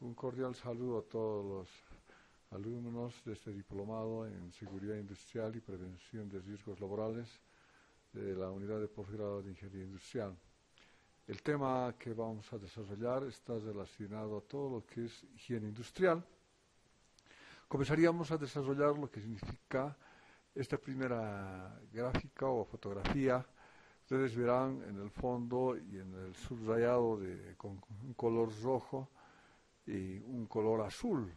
Un cordial saludo a todos los alumnos de este diplomado en Seguridad Industrial y Prevención de Riesgos Laborales de la Unidad de Posgrado de Ingeniería Industrial. El tema que vamos a desarrollar está relacionado a todo lo que es higiene industrial. Comenzaríamos a desarrollar lo que significa esta primera gráfica o fotografía. Ustedes verán en el fondo y en el subrayado con un color rojo y un color azul.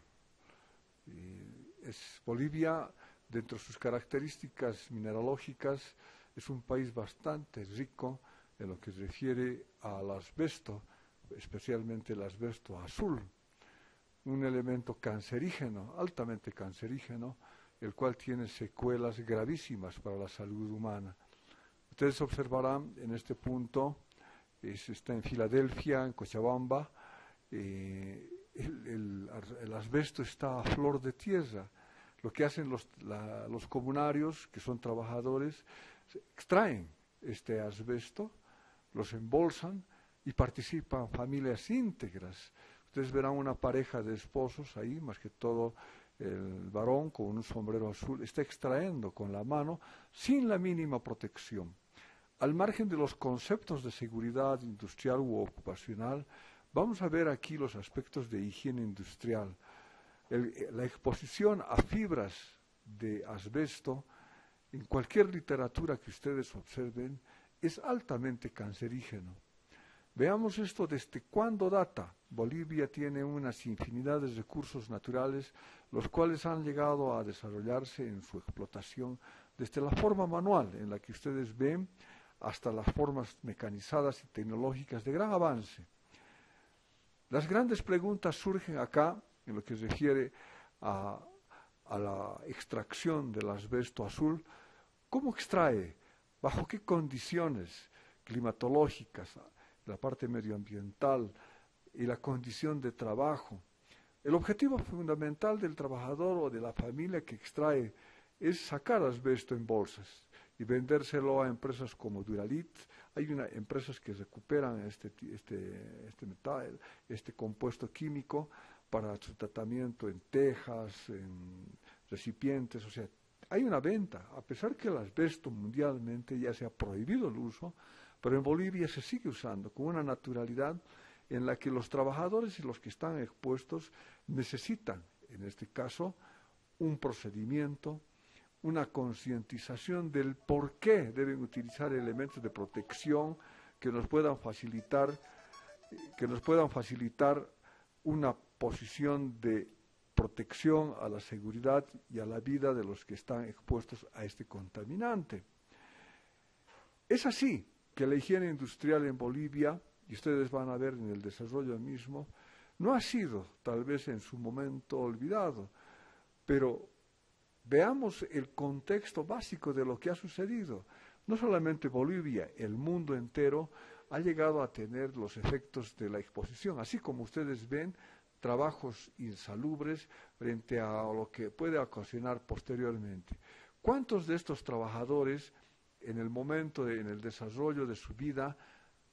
Bolivia, dentro de sus características mineralógicas, es un país bastante rico en lo que se refiere al asbesto, especialmente el asbesto azul, un elemento cancerígeno, altamente cancerígeno, el cual tiene secuelas gravísimas para la salud humana. Ustedes observarán en este punto, está en Filadelfia, en Cochabamba, el asbesto está a flor de tierra. Lo que hacen los comunarios, que son trabajadores, extraen este asbesto, los embolsan y participan familias íntegras. Ustedes verán una pareja de esposos ahí, más que todo el varón con un sombrero azul, está extrayendo con la mano sin la mínima protección. Al margen de los conceptos de seguridad industrial u ocupacional, vamos a ver aquí los aspectos de higiene industrial. La exposición a fibras de asbesto, en cualquier literatura que ustedes observen, es altamente cancerígeno. Veamos esto desde cuándo data. Bolivia tiene unas infinidad de recursos naturales, los cuales han llegado a desarrollarse en su explotación desde la forma manual, en la que ustedes ven, hasta las formas mecanizadas y tecnológicas de gran avance. Las grandes preguntas surgen acá, en lo que se refiere a la extracción del asbesto azul. ¿Cómo extrae? ¿Bajo qué condiciones climatológicas? La parte medioambiental y la condición de trabajo. El objetivo fundamental del trabajador o de la familia que extrae es sacar asbesto en bolsas y vendérselo a empresas como Duralit. Hay empresas que recuperan este metal, este compuesto químico para su tratamiento en tejas, en recipientes, o sea, hay una venta, a pesar que el asbesto mundialmente ya se ha prohibido el uso, pero en Bolivia se sigue usando con una naturalidad en la que los trabajadores y los que están expuestos necesitan, en este caso, un procedimiento, una concientización del por qué deben utilizar elementos de protección que nos puedan facilitar una posición de protección a la seguridad y a la vida de los que están expuestos a este contaminante. Es así que la higiene industrial en Bolivia, y ustedes van a ver en el desarrollo mismo, no ha sido tal vez en su momento olvidado, pero veamos el contexto básico de lo que ha sucedido. No solamente Bolivia, el mundo entero ha llegado a tener los efectos de la exposición, así como ustedes ven, trabajos insalubres frente a lo que puede ocasionar posteriormente. ¿Cuántos de estos trabajadores en el momento, en el desarrollo de su vida,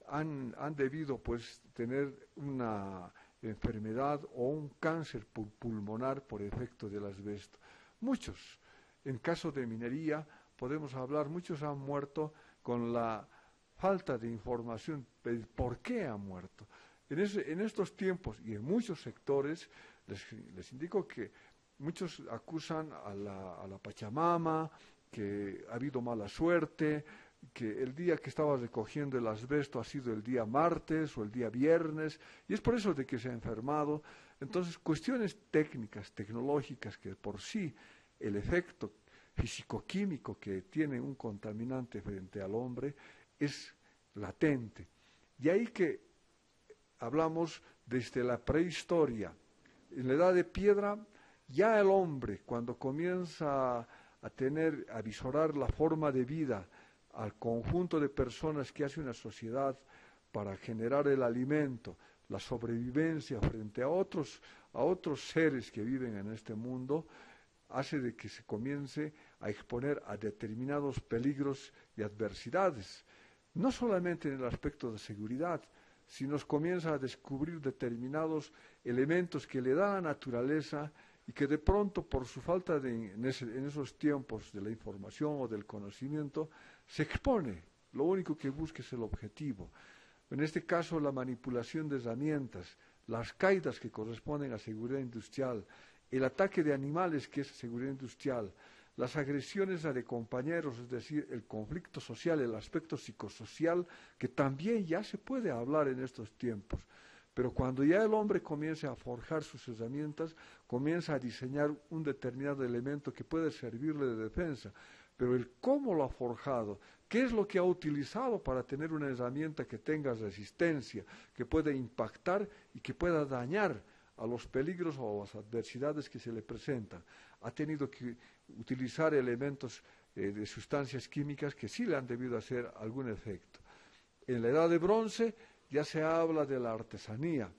han debido pues tener una enfermedad o un cáncer pulmonar por efecto del asbesto? Muchos. En caso de minería, podemos hablar, muchos han muerto con la falta de información de por qué han muerto. En estos tiempos y en muchos sectores, les indico que muchos acusan a la Pachamama, que ha habido mala suerte, que el día que estaba recogiendo el asbesto ha sido el día martes o el día viernes, y es por eso de que se ha enfermado. Entonces, cuestiones técnicas, tecnológicas, que por sí el efecto físico-químico que tiene un contaminante frente al hombre es latente. De ahí que hablamos desde la prehistoria. En la edad de piedra, ya el hombre, cuando comienza a visorar la forma de vida al conjunto de personas que hace una sociedad para generar el alimento, la sobrevivencia frente a otros seres que viven en este mundo, hace de que se comience a exponer a determinados peligros y adversidades, no solamente en el aspecto de seguridad, si nos comienza a descubrir determinados elementos que le da la naturaleza y que de pronto por su falta en esos tiempos de la información o del conocimiento se expone. Lo único que busca es el objetivo. En este caso, la manipulación de herramientas, las caídas que corresponden a seguridad industrial, el ataque de animales que es seguridad industrial, las agresiones a de compañeros, es decir, el conflicto social, el aspecto psicosocial, que también ya se puede hablar en estos tiempos. Pero cuando ya el hombre comienza a forjar sus herramientas, comienza a diseñar un determinado elemento que puede servirle de defensa. Pero el cómo lo ha forjado, qué es lo que ha utilizado para tener una herramienta que tenga resistencia, que pueda impactar y que pueda dañar a los peligros o a las adversidades que se le presentan. Ha tenido que utilizar elementos de sustancias químicas que sí le han debido hacer algún efecto. En la Edad de Bronce ya se habla de la artesanía,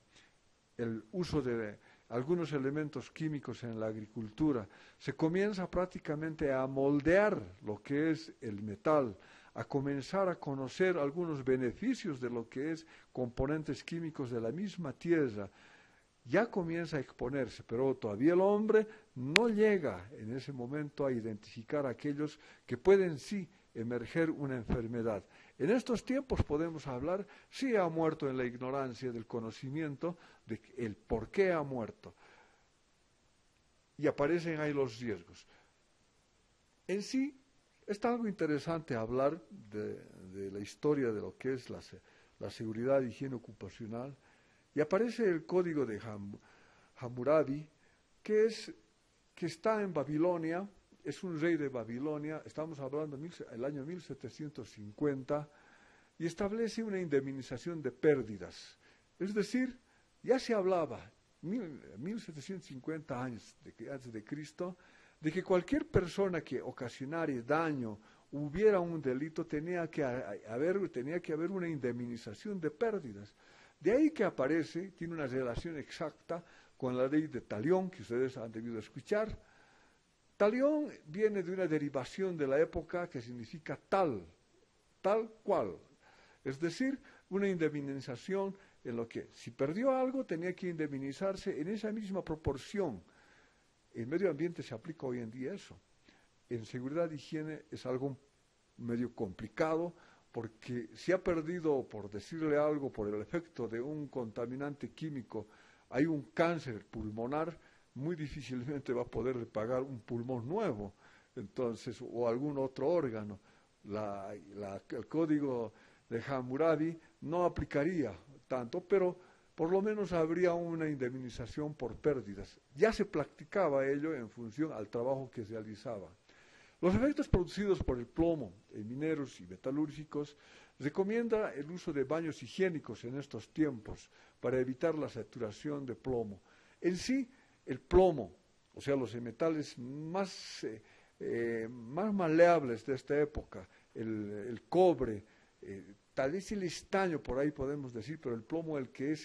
el uso de algunos elementos químicos en la agricultura. Se comienza prácticamente a moldear lo que es el metal, a comenzar a conocer algunos beneficios de lo que es componentes químicos de la misma tierra. Ya comienza a exponerse, pero todavía el hombre no llega en ese momento a identificar aquellos que pueden sí emerger una enfermedad. En estos tiempos podemos hablar, sí ha muerto en la ignorancia del conocimiento de el por qué ha muerto. Y aparecen ahí los riesgos. En sí, está algo interesante hablar de la historia de lo que es la seguridad y higiene ocupacional. Y aparece el código de Hammurabi, que está en Babilonia, es un rey de Babilonia, estamos hablando del año 1750, y establece una indemnización de pérdidas. Es decir, ya se hablaba, 1750 años antes de Cristo, de que cualquier persona que ocasionara daño, hubiera un delito, tenía que haber una indemnización de pérdidas. De ahí que aparece, tiene una relación exacta con la ley de Talión, que ustedes han debido escuchar. Talión viene de una derivación de la época que significa tal cual. Es decir, una indemnización en lo que si perdió algo tenía que indemnizarse en esa misma proporción. En medio ambiente se aplica hoy en día eso. En seguridad e higiene es algo medio complicado, porque si ha perdido, por decirle algo, por el efecto de un contaminante químico, hay un cáncer pulmonar, muy difícilmente va a poder pagar un pulmón nuevo, entonces, o algún otro órgano. El código de Hammurabi no aplicaría tanto, pero por lo menos habría una indemnización por pérdidas. Ya se practicaba ello en función al trabajo que se realizaba. Los efectos producidos por el plomo en mineros y metalúrgicos recomienda el uso de baños higiénicos en estos tiempos para evitar la saturación de plomo. En sí, el plomo, o sea, los metales más maleables de esta época, el cobre, tal vez el estaño, por ahí podemos decir, pero el plomo el que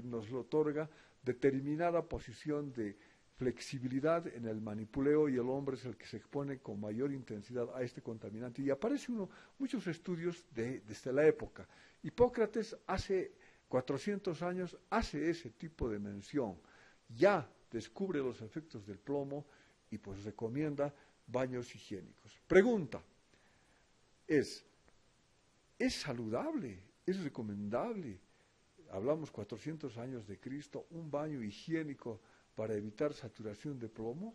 nos lo otorga determinada posición de flexibilidad en el manipuleo, y el hombre es el que se expone con mayor intensidad a este contaminante. Y aparece muchos estudios desde la época. Hipócrates hace 400 años hace ese tipo de mención. Ya descubre los efectos del plomo y pues recomienda baños higiénicos. Pregunta, ¿es saludable? ¿Es recomendable? Hablamos 400 años de Cristo, un baño higiénico para evitar saturación de plomo,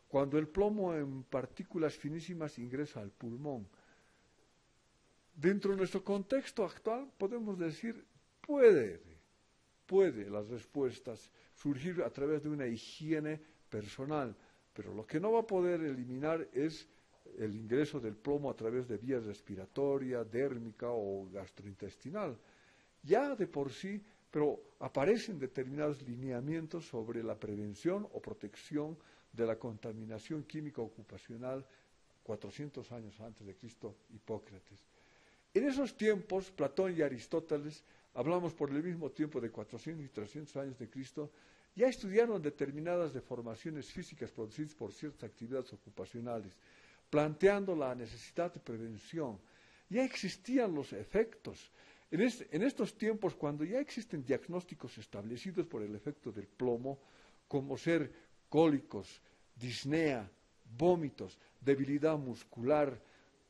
cuando el plomo en partículas finísimas ingresa al pulmón. Dentro de nuestro contexto actual podemos decir, puede las respuestas surgir a través de una higiene personal, pero lo que no va a poder eliminar es el ingreso del plomo a través de vías respiratoria, dérmica o gastrointestinal. Ya de por sí, pero aparecen determinados lineamientos sobre la prevención o protección de la contaminación química ocupacional 400 años antes de Cristo, Hipócrates. En esos tiempos, Platón y Aristóteles, hablamos por el mismo tiempo de 400 y 300 años de Cristo, ya estudiaron determinadas deformaciones físicas producidas por ciertas actividades ocupacionales, planteando la necesidad de prevención. Ya existían los efectos. En estos tiempos, cuando ya existen diagnósticos establecidos por el efecto del plomo, como ser cólicos, disnea, vómitos, debilidad muscular,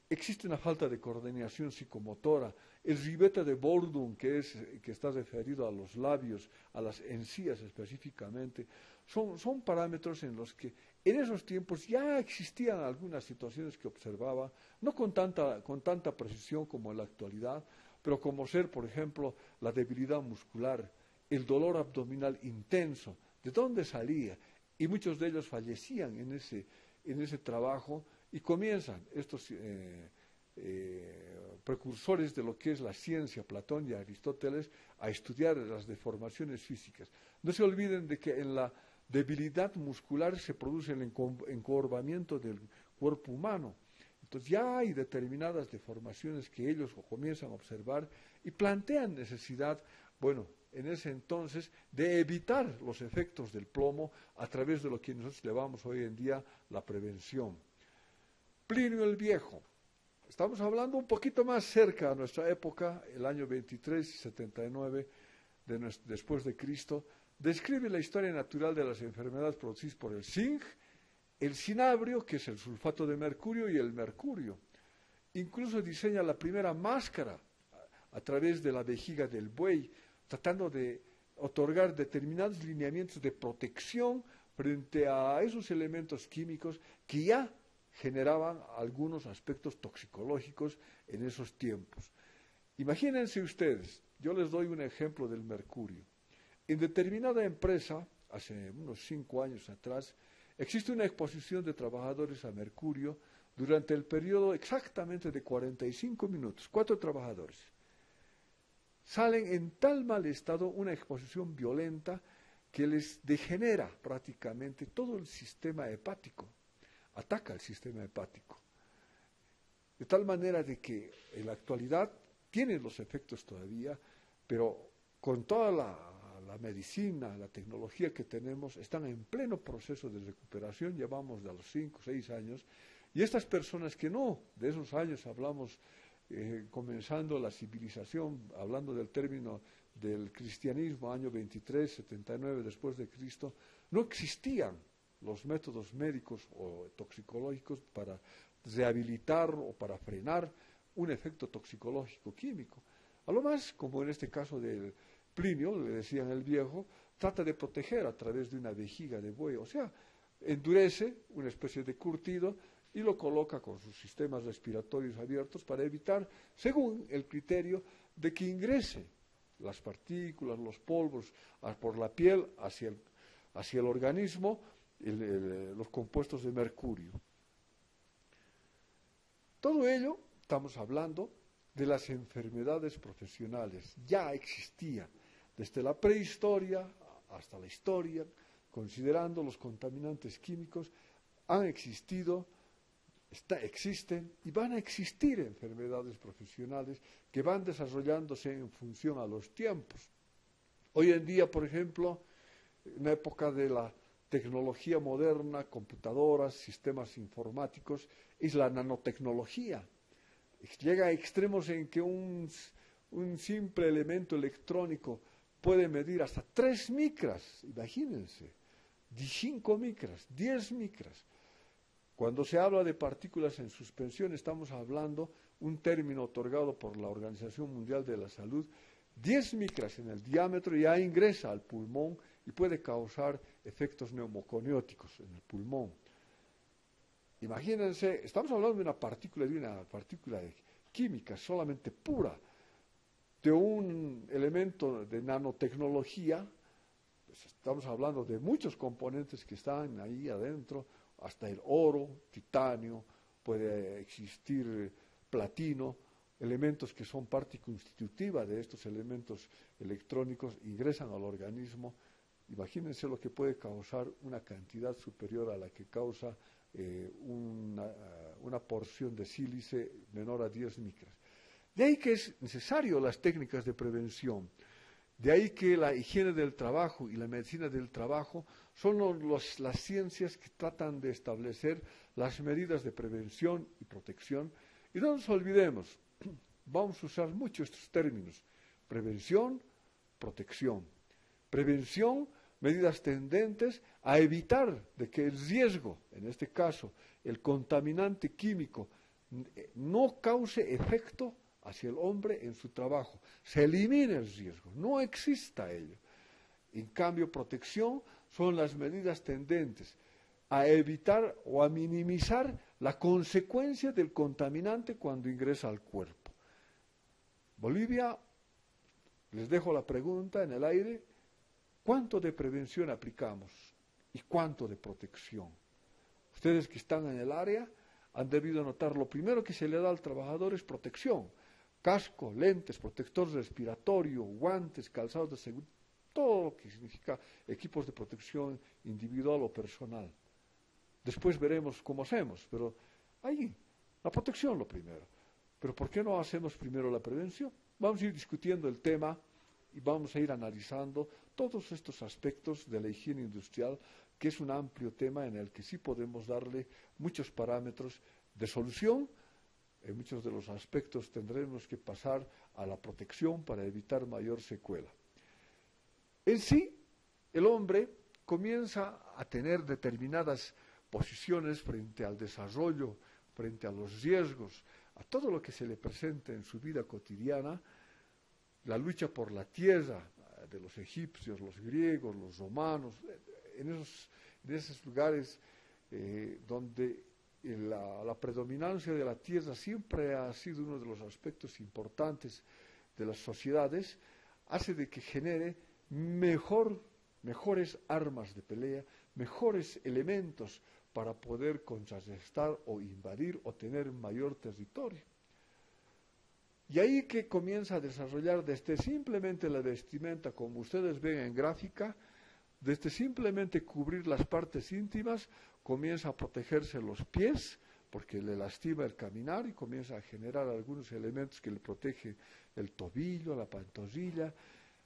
existe una falta de coordinación psicomotora, el ribete de Bourdon, que está referido a los labios, a las encías específicamente, son parámetros en los que en esos tiempos ya existían algunas situaciones que observaba, no con tanta precisión como en la actualidad, pero como ser, por ejemplo, la debilidad muscular, el dolor abdominal intenso, ¿de dónde salía? Y muchos de ellos fallecían en ese trabajo y comienzan estos precursores de lo que es la ciencia, Platón y Aristóteles, a estudiar las deformaciones físicas. No se olviden de que en la debilidad muscular se produce el encorvamiento del cuerpo humano. Entonces ya hay determinadas deformaciones que ellos comienzan a observar y plantean necesidad, bueno, en ese entonces, de evitar los efectos del plomo a través de lo que nosotros llamamos hoy en día la prevención. Plinio el Viejo, estamos hablando un poquito más cerca a nuestra época, el año 2379 después de Cristo, describe la historia natural de las enfermedades producidas por el zinc, el cinabrio, que es el sulfato de mercurio, y el mercurio. Incluso diseña la primera máscara a través de la vejiga del buey, tratando de otorgar determinados lineamientos de protección frente a esos elementos químicos que ya generaban algunos aspectos toxicológicos en esos tiempos. Imagínense ustedes, yo les doy un ejemplo del mercurio. En determinada empresa, hace unos 5 años atrás, existe una exposición de trabajadores a mercurio durante el periodo exactamente de 45 minutos, 4 trabajadores. Salen en tal mal estado, una exposición violenta que les degenera prácticamente todo el sistema hepático, ataca el sistema hepático. De tal manera de que en la actualidad tienen los efectos todavía, pero con toda la medicina, la tecnología que tenemos, están en pleno proceso de recuperación, llevamos de los 5, 6 años, y estas personas que no, de esos años hablamos, comenzando la civilización, hablando del término del cristianismo, año 23, 79 después de Cristo, no existían los métodos médicos o toxicológicos para rehabilitar o para frenar un efecto toxicológico químico. A lo más, como en este caso del Plinio, le decían el Viejo, trata de proteger a través de una vejiga de buey, o sea, endurece una especie de curtido y lo coloca con sus sistemas respiratorios abiertos para evitar, según el criterio, de que ingrese las partículas, los polvos por la piel hacia el organismo, los compuestos de mercurio. Todo ello, estamos hablando de las enfermedades profesionales, ya existían desde la prehistoria hasta la historia, considerando los contaminantes químicos, han existido, existen y van a existir enfermedades profesionales que van desarrollándose en función a los tiempos. Hoy en día, por ejemplo, en la época de la tecnología moderna, computadoras, sistemas informáticos, es la nanotecnología. Llega a extremos en que un simple elemento electrónico puede medir hasta 3 micras, imagínense, 5 micras, 10 micras. Cuando se habla de partículas en suspensión, estamos hablando un término otorgado por la Organización Mundial de la Salud, 10 micras en el diámetro ya ingresa al pulmón y puede causar efectos neumoconióticos en el pulmón. Imagínense, estamos hablando de una partícula química solamente pura, de un elemento de nanotecnología, pues estamos hablando de muchos componentes que están ahí adentro, hasta el oro, titanio, puede existir platino, elementos que son parte constitutiva de estos elementos electrónicos, ingresan al organismo. Imagínense lo que puede causar una cantidad superior a la que causa una porción de sílice menor a 10 micras. De ahí que es necesario las técnicas de prevención. De ahí que la higiene del trabajo y la medicina del trabajo son las ciencias que tratan de establecer las medidas de prevención y protección. Y no nos olvidemos, vamos a usar mucho estos términos, prevención, protección. Prevención, medidas tendentes a evitar de que el riesgo, en este caso el contaminante químico, no cause efecto hacia el hombre en su trabajo. Se elimine el riesgo, no exista ello. En cambio, protección son las medidas tendentes a evitar o a minimizar la consecuencia del contaminante cuando ingresa al cuerpo. Bolivia, les dejo la pregunta en el aire, ¿cuánto de prevención aplicamos y cuánto de protección? Ustedes que están en el área han debido notar, lo primero que se le da al trabajador es protección. Casco, lentes, protector respiratorio, guantes, calzados de seguridad, todo lo que significa equipos de protección individual o personal. Después veremos cómo hacemos, pero ahí, la protección lo primero. Pero ¿por qué no hacemos primero la prevención? Vamos a ir discutiendo el tema y vamos a ir analizando todos estos aspectos de la higiene industrial, que es un amplio tema en el que sí podemos darle muchos parámetros de solución. En muchos de los aspectos tendremos que pasar a la protección para evitar mayor secuela. En sí, el hombre comienza a tener determinadas posiciones frente al desarrollo, frente a los riesgos, a todo lo que se le presenta en su vida cotidiana, la lucha por la tierra de los egipcios, los griegos, los romanos, en esos lugares donde la predominancia de la tierra siempre ha sido uno de los aspectos importantes de las sociedades, hace de que genere mejores armas de pelea, mejores elementos para poder contrarrestar o invadir o tener mayor territorio. Y ahí que comienza a desarrollar desde simplemente la vestimenta, como ustedes ven en gráfica, desde simplemente cubrir las partes íntimas, comienza a protegerse los pies, porque le lastima el caminar y comienza a generar algunos elementos que le protegen el tobillo, la pantorrilla,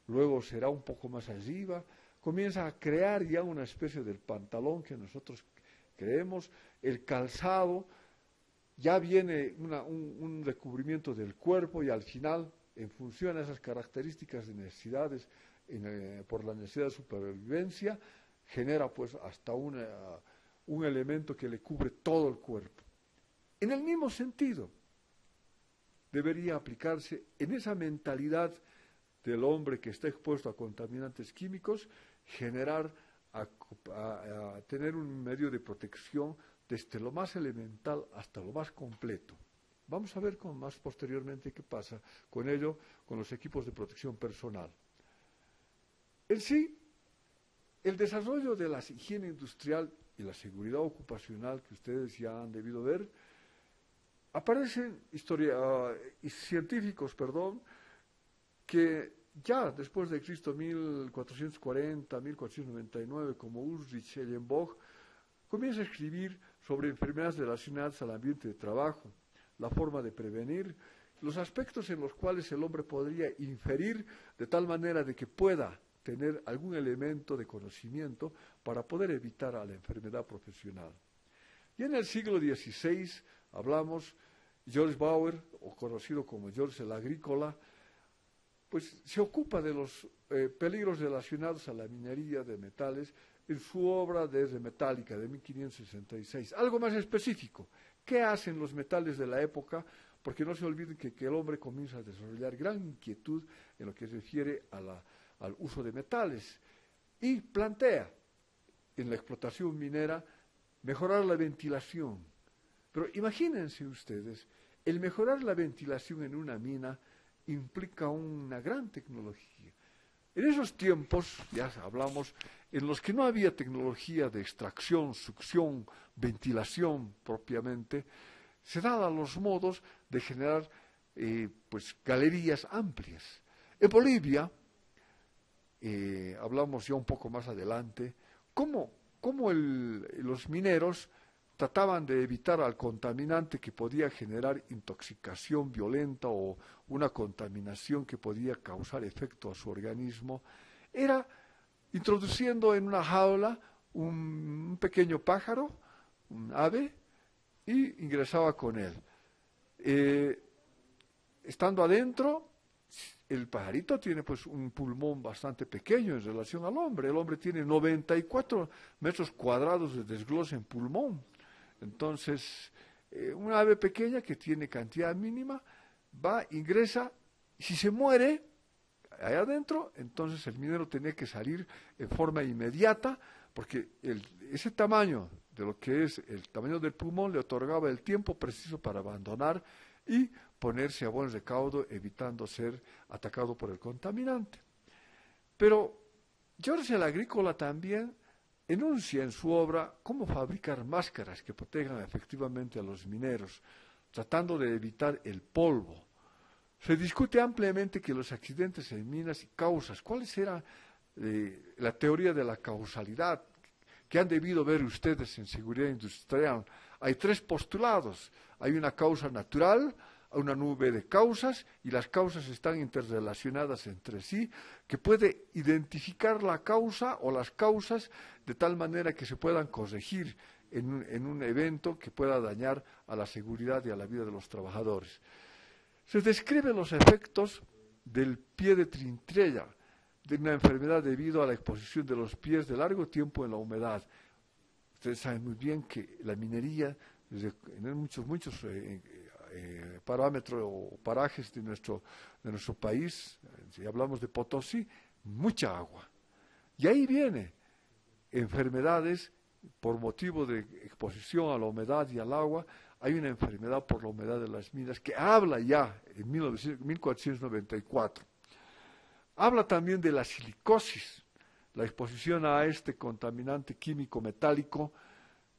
luego será un poco más arriba, comienza a crear ya una especie del pantalón que nosotros creemos, el calzado, ya viene un recubrimiento del cuerpo y al final, en función a esas características de necesidades, por la necesidad de supervivencia, genera pues hasta un elemento que le cubre todo el cuerpo. En el mismo sentido, debería aplicarse en esa mentalidad del hombre que está expuesto a contaminantes químicos, generar, a tener un medio de protección desde lo más elemental hasta lo más completo. Vamos a ver más posteriormente qué pasa con ello, con los equipos de protección personal. En sí, el desarrollo de la higiene industrial y la seguridad ocupacional que ustedes ya han debido ver, aparecen científicos, que ya después de Cristo, 1440, 1499, como Ulrich Ellenbogen, comienza a escribir sobre enfermedades relacionadas al ambiente de trabajo, la forma de prevenir, los aspectos en los cuales el hombre podría inferir de tal manera de que pueda tener algún elemento de conocimiento para poder evitar a la enfermedad profesional. Y en el siglo XVI hablamos, George Bauer, o conocido como George el Agrícola, pues se ocupa de los peligros relacionados a la minería de metales en su obra de Metálica de 1566. Algo más específico, ¿qué hacen los metales de la época? Porque no se olviden que el hombre comienza a desarrollar gran inquietud en lo que se refiere al uso de metales y plantea en la explotación minera mejorar la ventilación. Pero imagínense ustedes, el mejorar la ventilación en una mina implica una gran tecnología. En esos tiempos, ya hablamos, en los que no había tecnología de extracción, succión, ventilación propiamente, se daban los modos de generar galerías amplias. En Bolivia, hablamos ya un poco más adelante, cómo los mineros trataban de evitar al contaminante que podía generar intoxicación violenta o una contaminación que podía causar efecto a su organismo, era introduciendo en una jaula un pequeño pájaro, un ave, y ingresaba con él. Estando adentro, el pajarito tiene pues un pulmón bastante pequeño en relación al hombre. El hombre tiene 94 metros cuadrados de desglose en pulmón. Entonces, una ave pequeña que tiene cantidad mínima va, ingresa, y si se muere allá adentro, entonces el minero tenía que salir en forma inmediata, porque ese tamaño de lo que es el tamaño del pulmón le otorgaba el tiempo preciso para abandonar y ponerse a buen recaudo, evitando ser atacado por el contaminante. Pero George el Agrícola también enuncia en su obra cómo fabricar máscaras que protejan efectivamente a los mineros, tratando de evitar el polvo. Se discute ampliamente que los accidentes en minas y causas, ¿cuáles eran la teoría de la causalidad que han debido ver ustedes en seguridad industrial? Hay tres postulados. Hay una causa natural, una nube de causas, y las causas están interrelacionadas entre sí, que puede identificar la causa o las causas de tal manera que se puedan corregir en un evento que pueda dañar a la seguridad y a la vida de los trabajadores. Se describen los efectos del pie de trintrella, de una enfermedad debido a la exposición de los pies de largo tiempo en la humedad. Ustedes saben muy bien que la minería, en muchos parámetros o parajes de nuestro país, si hablamos de Potosí, mucha agua. Y ahí viene enfermedades por motivo de exposición a la humedad y al agua. Hay una enfermedad por la humedad de las minas que habla ya en 1494. Habla también de la silicosis, la exposición a este contaminante químico metálico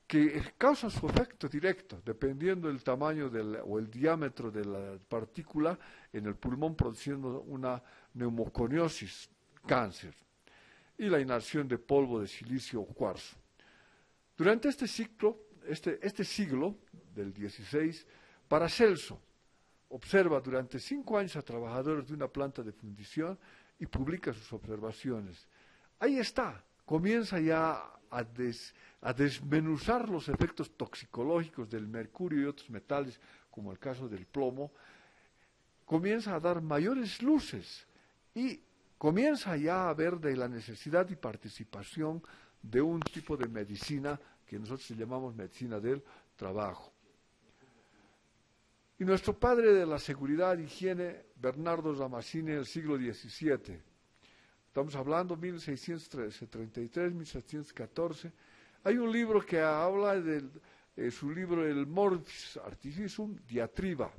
que causa su efecto directo, dependiendo del tamaño o el diámetro de la partícula en el pulmón, produciendo una neumoconiosis, cáncer, y la inhalación de polvo de silicio o cuarzo. Durante este siglo del XVI, Paracelso observa durante 5 años a trabajadores de una planta de fundición y publica sus observaciones. Ahí está, comienza ya a desmenuzar los efectos toxicológicos del mercurio y otros metales, como el caso del plomo, comienza a dar mayores luces y comienza ya a ver de la necesidad y participación de un tipo de medicina que nosotros llamamos medicina del trabajo. Y nuestro padre de la seguridad e higiene, Bernardo Ramazzini, en el siglo XVII. Estamos hablando 1633, 1714. Hay un libro que habla de su libro El Morbis Artificium Diatriba.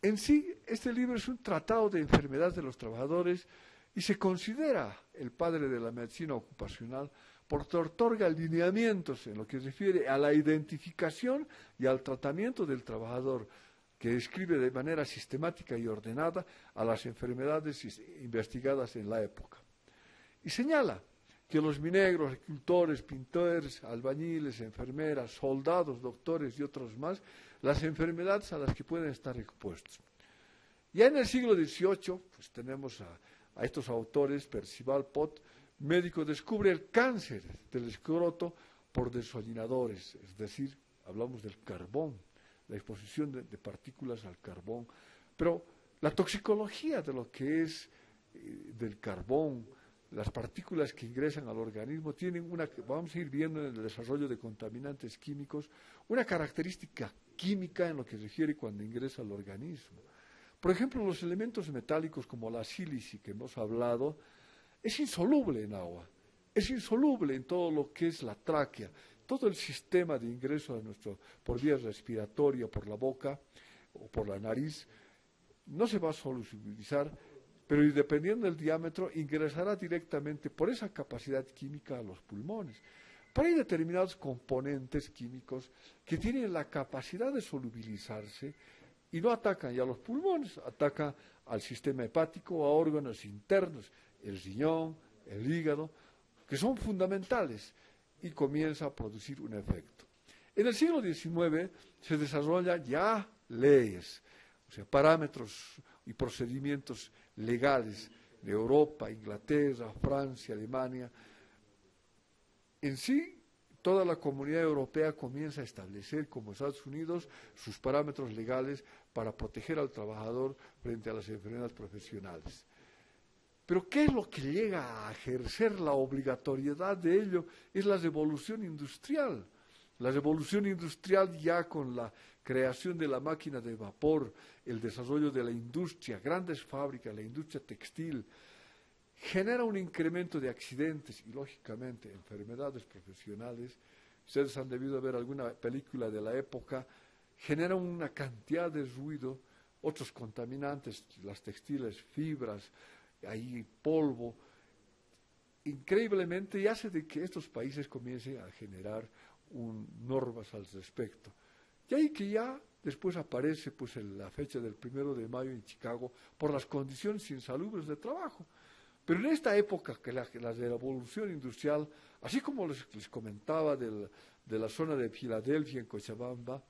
En sí, este libro es un tratado de enfermedades de los trabajadores y se considera el padre de la medicina ocupacional porque otorga lineamientos en lo que se refiere a la identificación y al tratamiento del trabajador, que describe de manera sistemática y ordenada a las enfermedades investigadas en la época. Y señala que los mineros, agricultores, pintores, albañiles, enfermeras, soldados, doctores y otros más, las enfermedades a las que pueden estar expuestos. Ya en el siglo XVIII, pues tenemos a estos autores, Percival Pot, médico, descubre el cáncer del escroto por desollinadores, es decir, hablamos del carbón, la exposición de partículas al carbón, pero la toxicología de lo que es del carbón, las partículas que ingresan al organismo tienen vamos a ir viendo en el desarrollo de contaminantes químicos, una característica química en lo que se refiere cuando ingresa al organismo. Por ejemplo, los elementos metálicos como la sílice que hemos hablado, es insoluble en agua, es insoluble en todo lo que es la tráquea, todo el sistema de ingreso por vía respiratoria, por la boca o por la nariz, no se va a solubilizar, pero dependiendo del diámetro ingresará directamente por esa capacidad química a los pulmones. Pero hay determinados componentes químicos que tienen la capacidad de solubilizarse y no atacan ya a los pulmones, atacan al sistema hepático, a órganos internos, el riñón, el hígado, que son fundamentales, y comienza a producir un efecto. En el siglo XIX se desarrollan ya leyes, o sea, parámetros y procedimientos legales de Europa, Inglaterra, Francia, Alemania. En sí, toda la comunidad europea comienza a establecer, como Estados Unidos, sus parámetros legales para proteger al trabajador frente a las enfermedades profesionales. Pero ¿qué es lo que llega a ejercer la obligatoriedad de ello? Es la revolución industrial. La revolución industrial, ya con la creación de la máquina de vapor, el desarrollo de la industria, grandes fábricas, la industria textil, genera un incremento de accidentes y, lógicamente, enfermedades profesionales. Ustedes han debido ver alguna película de la época. Genera una cantidad de ruido, otros contaminantes, las textiles, fibras, ahí polvo, increíblemente, y hace de que estos países comiencen a generar normas al respecto. Y ahí que ya después aparece pues la fecha del 1 de mayo en Chicago por las condiciones insalubres de trabajo. Pero en esta época, que la revolución industrial, así como les comentaba de la zona de Filadelfia, en Cochabamba,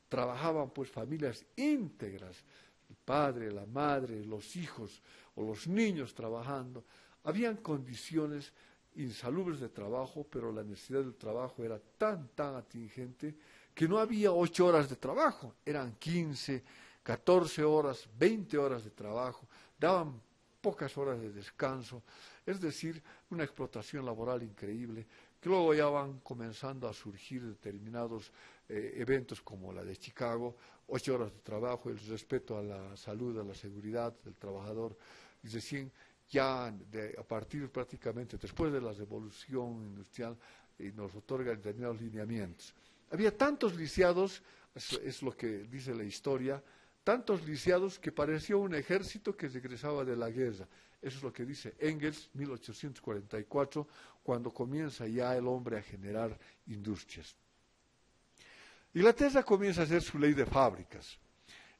trabajaban pues familias íntegras, el padre, la madre, los hijos o los niños trabajando. Habían condiciones insalubres de trabajo, pero la necesidad del trabajo era tan atingente que no había 8 horas de trabajo, eran 15, 14 horas, 20 horas de trabajo, daban pocas horas de descanso, es decir, una explotación laboral increíble, que luego ya van comenzando a surgir determinados eventos como la de Chicago, 8 horas de trabajo, el respeto a la salud, a la seguridad del trabajador, es decir, ya a partir prácticamente después de la revolución industrial nos otorga determinados lineamientos. Había tantos lisiados, es lo que dice la historia, tantos lisiados que parecía un ejército que regresaba de la guerra. Eso es lo que dice Engels, 1844, cuando comienza ya el hombre a generar industrias. Inglaterra comienza a hacer su ley de fábricas,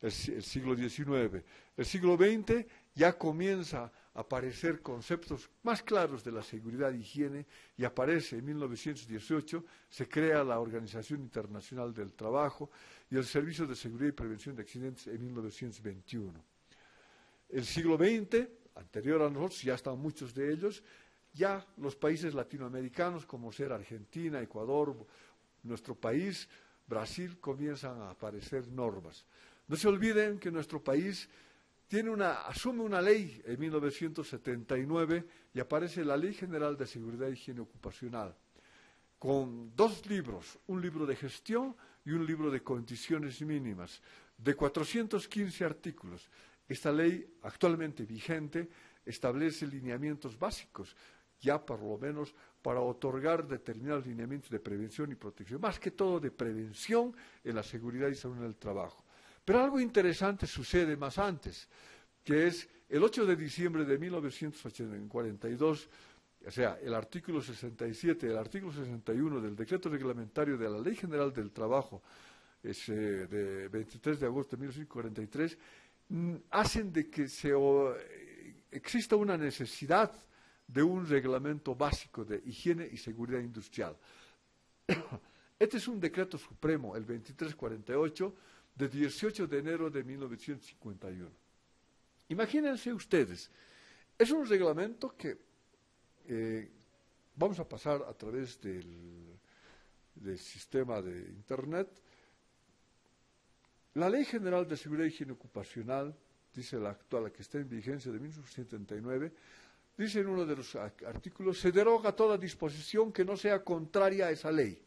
el siglo XIX. El siglo XX ya comienza a aparecer conceptos más claros de la seguridad e higiene, y aparece en 1918, se crea la Organización Internacional del Trabajo y el Servicio de Seguridad y Prevención de Accidentes en 1921. El siglo XX, anterior a nosotros, ya estaban muchos de ellos, ya los países latinoamericanos, como ser Argentina, Ecuador, nuestro país, Brasil, comienzan a aparecer normas. No se olviden que nuestro país asume una ley en 1979 y aparece la Ley General de Seguridad e Higiene Ocupacional, con 2 libros, un libro de gestión y un libro de condiciones mínimas, de 415 artículos. Esta ley, actualmente vigente, establece lineamientos básicos, ya por lo menos para otorgar determinados lineamientos de prevención y protección, más que todo de prevención en la seguridad y salud en el trabajo. Pero algo interesante sucede más antes, que es el 8 de diciembre de 1942, o sea, el artículo 67 y el artículo 61 del decreto reglamentario de la Ley General del Trabajo, de 23 de agosto de 1943, hacen de que exista una necesidad de un reglamento básico de higiene y seguridad industrial. Este es un decreto supremo, el 2348, de 18 de enero de 1951. Imagínense ustedes, es un reglamento que vamos a pasar a través del sistema de Internet. La Ley General de Seguridad y Higiene Ocupacional, dice la actual, la que está en vigencia de 1979, dice en uno de los artículos, se deroga toda disposición que no sea contraria a esa ley.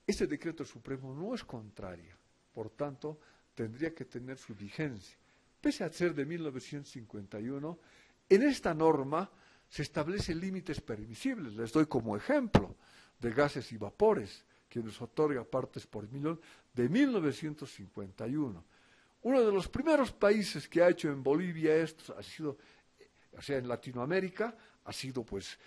Este decreto supremo no es contraria, por tanto, tendría que tener su vigencia. Pese a ser de 1951, en esta norma se establecen límites permisibles. Les doy como ejemplo de gases y vapores, que nos otorga partes por millón, de 1951. Uno de los primeros países que ha hecho en Bolivia esto ha sido, o sea, en Latinoamérica, ha sido pues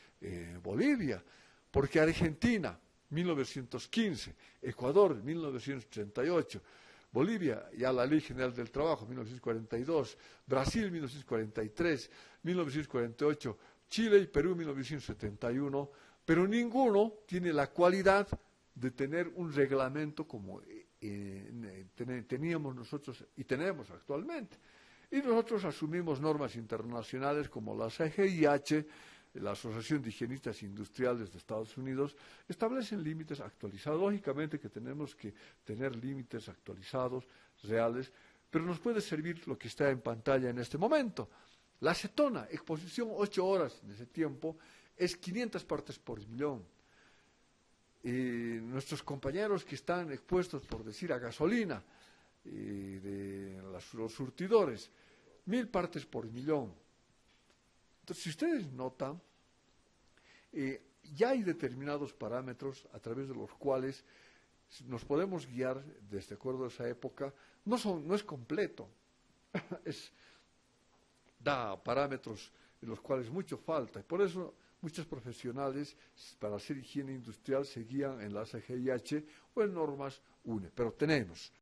Bolivia, porque Argentina, 1915, Ecuador, 1938, Bolivia, ya la Ley General del Trabajo, 1942, Brasil, 1943, 1948, Chile y Perú, 1971, pero ninguno tiene la cualidad de tener un reglamento como teníamos nosotros y tenemos actualmente. Y nosotros asumimos normas internacionales como la CGIH, la Asociación de Higienistas Industriales de Estados Unidos, establecen límites actualizados. Lógicamente que tenemos que tener límites actualizados, reales, pero nos puede servir lo que está en pantalla en este momento. La acetona, exposición 8 horas en ese tiempo, es 500 partes por millón. Nuestros compañeros que están expuestos, por decir, a gasolina, de los surtidores, 1000 partes por millón. Entonces, si ustedes notan, ya hay determinados parámetros a través de los cuales nos podemos guiar, desde acuerdo a esa época. No es completo, da parámetros en los cuales mucho falta, y por eso muchos profesionales para hacer higiene industrial se guían en la SGIH o en normas UNE, pero tenemos